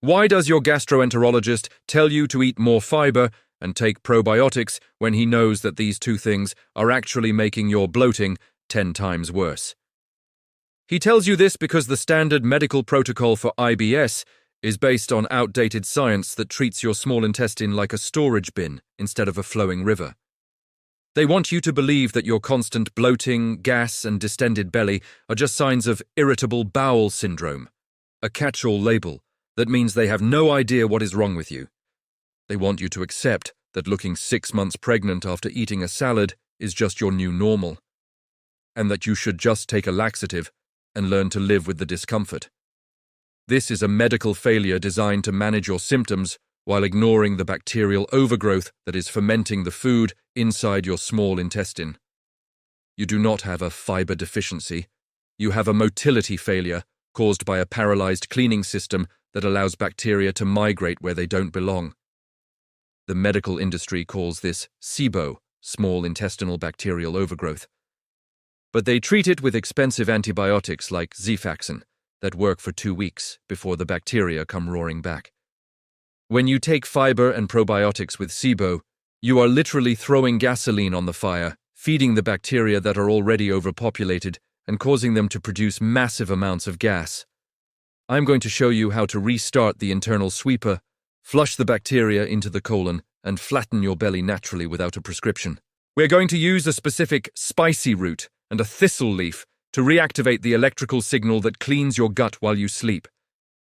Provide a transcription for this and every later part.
Why does your gastroenterologist tell you to eat more fiber and take probiotics when he knows that these two things are actually making your bloating 10 times worse? He tells you this because the standard medical protocol for IBS is based on outdated science that treats your small intestine like a storage bin instead of a flowing river. They want you to believe that your constant bloating, gas, and distended belly are just signs of irritable bowel syndrome, a catch-all label that means they have no idea what is wrong with you. They want you to accept that looking 6 months pregnant after eating a salad is just your new normal, and that you should just take a laxative and learn to live with the discomfort. This is a medical failure designed to manage your symptoms while ignoring the bacterial overgrowth that is fermenting the food inside your small intestine. You do not have a fiber deficiency. You have a motility failure caused by a paralyzed cleaning system that allows bacteria to migrate where they don't belong. The medical industry calls this SIBO, small intestinal bacterial overgrowth. But they treat it with expensive antibiotics like Xifaxan that work for 2 weeks before the bacteria come roaring back. When you take fiber and probiotics with SIBO, you are literally throwing gasoline on the fire, feeding the bacteria that are already overpopulated and causing them to produce massive amounts of gas. I'm going to show you how to restart the internal sweeper, flush the bacteria into the colon, and flatten your belly naturally without a prescription. We're going to use a specific spicy root and a thistle leaf to reactivate the electrical signal that cleans your gut while you sleep.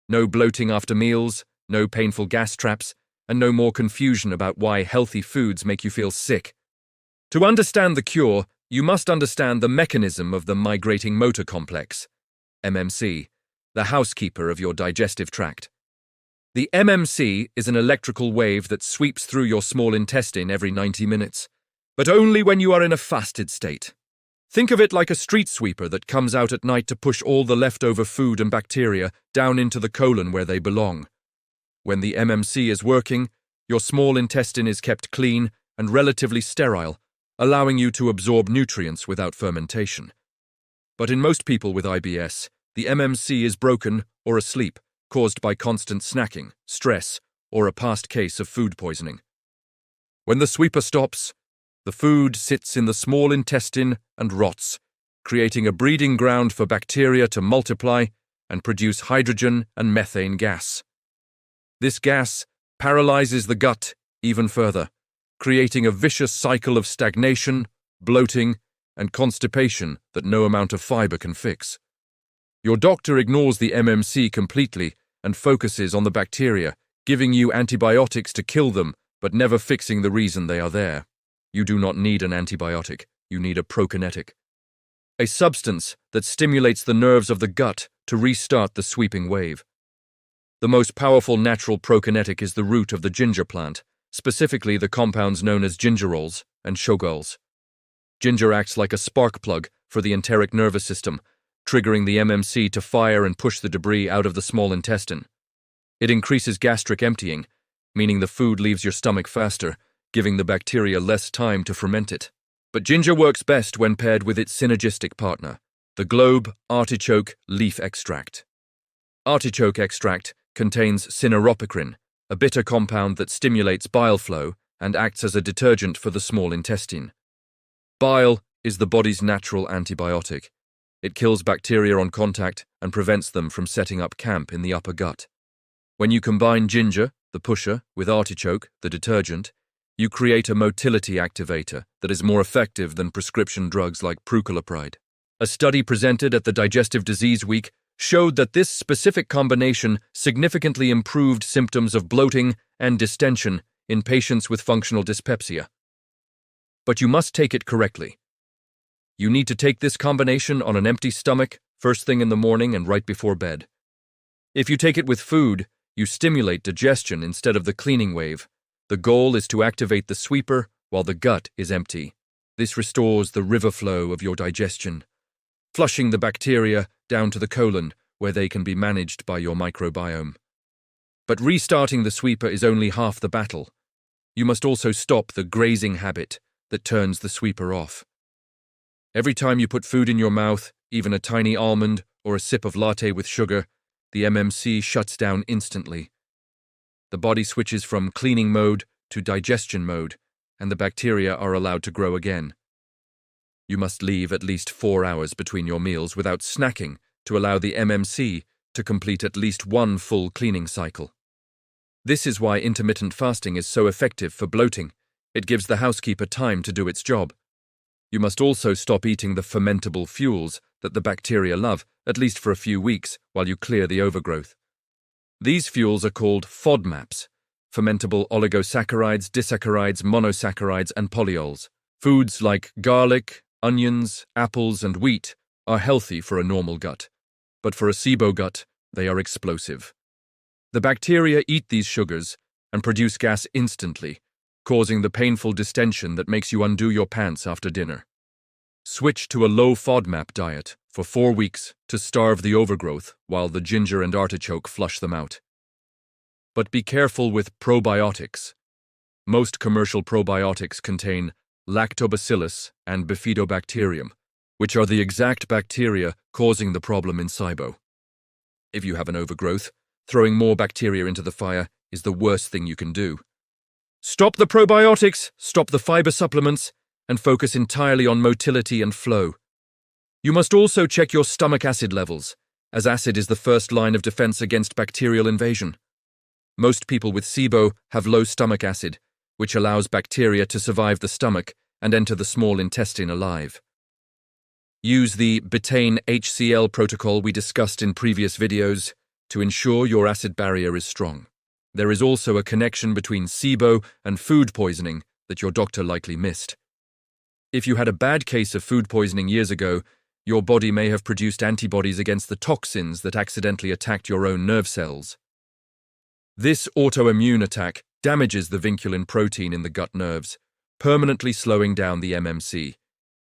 No bloating after meals, no painful gas traps, and no more confusion about why healthy foods make you feel sick. To understand the cure, you must understand the mechanism of the Migrating Motor Complex, MMC, the housekeeper of your digestive tract. The MMC is an electrical wave that sweeps through your small intestine every 90 minutes, but only when you are in a fasted state. Think of it like a street sweeper that comes out at night to push all the leftover food and bacteria down into the colon where they belong. When the MMC is working, your small intestine is kept clean and relatively sterile, allowing you to absorb nutrients without fermentation. But in most people with IBS, the MMC is broken or asleep, caused by constant snacking, stress, or a past case of food poisoning. When the sweeper stops, the food sits in the small intestine and rots, creating a breeding ground for bacteria to multiply and produce hydrogen and methane gas. This gas paralyzes the gut even further, creating a vicious cycle of stagnation, bloating, and constipation that no amount of fiber can fix. Your doctor ignores the MMC completely and focuses on the bacteria, giving you antibiotics to kill them, but never fixing the reason they are there. You do not need an antibiotic, you need a prokinetic, a substance that stimulates the nerves of the gut to restart the sweeping wave. The most powerful natural prokinetic is the root of the ginger plant, specifically the compounds known as gingerols and shogols. Ginger acts like a spark plug for the enteric nervous system, triggering the MMC to fire and push the debris out of the small intestine. It increases gastric emptying, meaning the food leaves your stomach faster, giving the bacteria less time to ferment it. But ginger works best when paired with its synergistic partner, the Globe artichoke leaf extract. Artichoke extract contains cynaropicrin, a bitter compound that stimulates bile flow and acts as a detergent for the small intestine. Bile is the body's natural antibiotic. It kills bacteria on contact and prevents them from setting up camp in the upper gut. When you combine ginger, the pusher, with artichoke, the detergent, you create a motility activator that is more effective than prescription drugs like prucalopride. A study presented at the Digestive Disease Week showed that this specific combination significantly improved symptoms of bloating and distension in patients with functional dyspepsia. But you must take it correctly. You need to take this combination on an empty stomach, first thing in the morning and right before bed. If you take it with food, you stimulate digestion instead of the cleaning wave. The goal is to activate the sweeper while the gut is empty. This restores the river flow of your digestion, flushing the bacteria down to the colon, where they can be managed by your microbiome. But restarting the sweeper is only half the battle. You must also stop the grazing habit that turns the sweeper off. Every time you put food in your mouth, even a tiny almond or a sip of latte with sugar, the MMC shuts down instantly, The body switches from cleaning mode to digestion mode, and the bacteria are allowed to grow again. You must leave at least 4 hours between your meals without snacking to allow the MMC to complete at least one full cleaning cycle. This is why intermittent fasting is so effective for bloating. It gives the housekeeper time to do its job. You must also stop eating the fermentable fuels that the bacteria love, at least for a few weeks, while you clear the overgrowth. These fuels are called FODMAPs, fermentable oligosaccharides, disaccharides, monosaccharides, and polyols. Foods like garlic, onions, apples, and wheat are healthy for a normal gut, but for a SIBO gut, they are explosive. The bacteria eat these sugars and produce gas instantly, causing the painful distension that makes you undo your pants after dinner. Switch to a low FODMAP diet for 4 weeks to starve the overgrowth while the ginger and artichoke flush them out. But be careful with probiotics. Most commercial probiotics contain lactobacillus and bifidobacterium, which are the exact bacteria causing the problem in SIBO. If you have an overgrowth, throwing more bacteria into the fire is the worst thing you can do. Stop the probiotics, stop the fiber supplements, and focus entirely on motility and flow. You must also check your stomach acid levels, as acid is the first line of defense against bacterial invasion. Most people with SIBO have low stomach acid, which allows bacteria to survive the stomach and enter the small intestine alive. Use the betaine HCl protocol we discussed in previous videos to ensure your acid barrier is strong. There is also a connection between SIBO and food poisoning that your doctor likely missed. If you had a bad case of food poisoning years ago, your body may have produced antibodies against the toxins that accidentally attacked your own nerve cells. This autoimmune attack damages the vinculin protein in the gut nerves, permanently slowing down the MMC.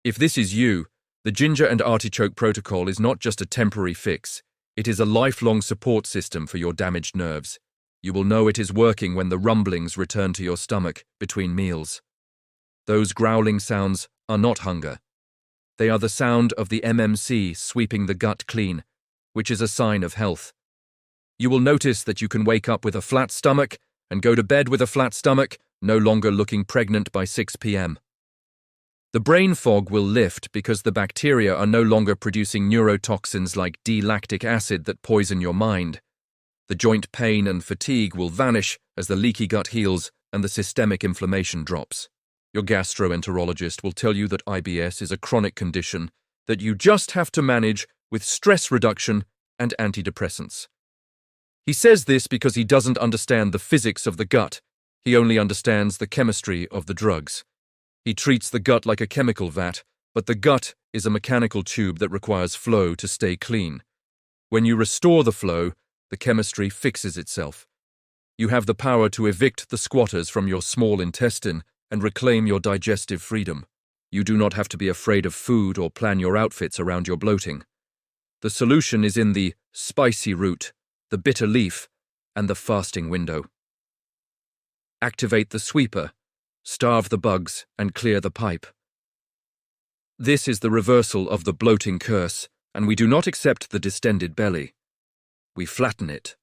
If this is you, the Ginger and Artichoke protocol is not just a temporary fix, it is a lifelong support system for your damaged nerves. You will know it is working when the rumblings return to your stomach between meals. Those growling sounds are not hunger. They are the sound of the MMC sweeping the gut clean, which is a sign of health. You will notice that you can wake up with a flat stomach and go to bed with a flat stomach, no longer looking pregnant by 6 p.m. The brain fog will lift because the bacteria are no longer producing neurotoxins like D-lactic acid that poison your mind. The joint pain and fatigue will vanish as the leaky gut heals and the systemic inflammation drops. Your gastroenterologist will tell you that IBS is a chronic condition that you just have to manage with stress reduction and antidepressants. He says this because he doesn't understand the physics of the gut. He only understands the chemistry of the drugs. He treats the gut like a chemical vat, but the gut is a mechanical tube that requires flow to stay clean. When you restore the flow, the chemistry fixes itself. You have the power to evict the squatters from your small intestine and reclaim your digestive freedom. You do not have to be afraid of food or plan your outfits around your bloating. The solution is in the spicy root, the bitter leaf, and the fasting window. Activate the sweeper, starve the bugs, and clear the pipe. This is the reversal of the bloating curse, and we do not accept the distended belly. We flatten it.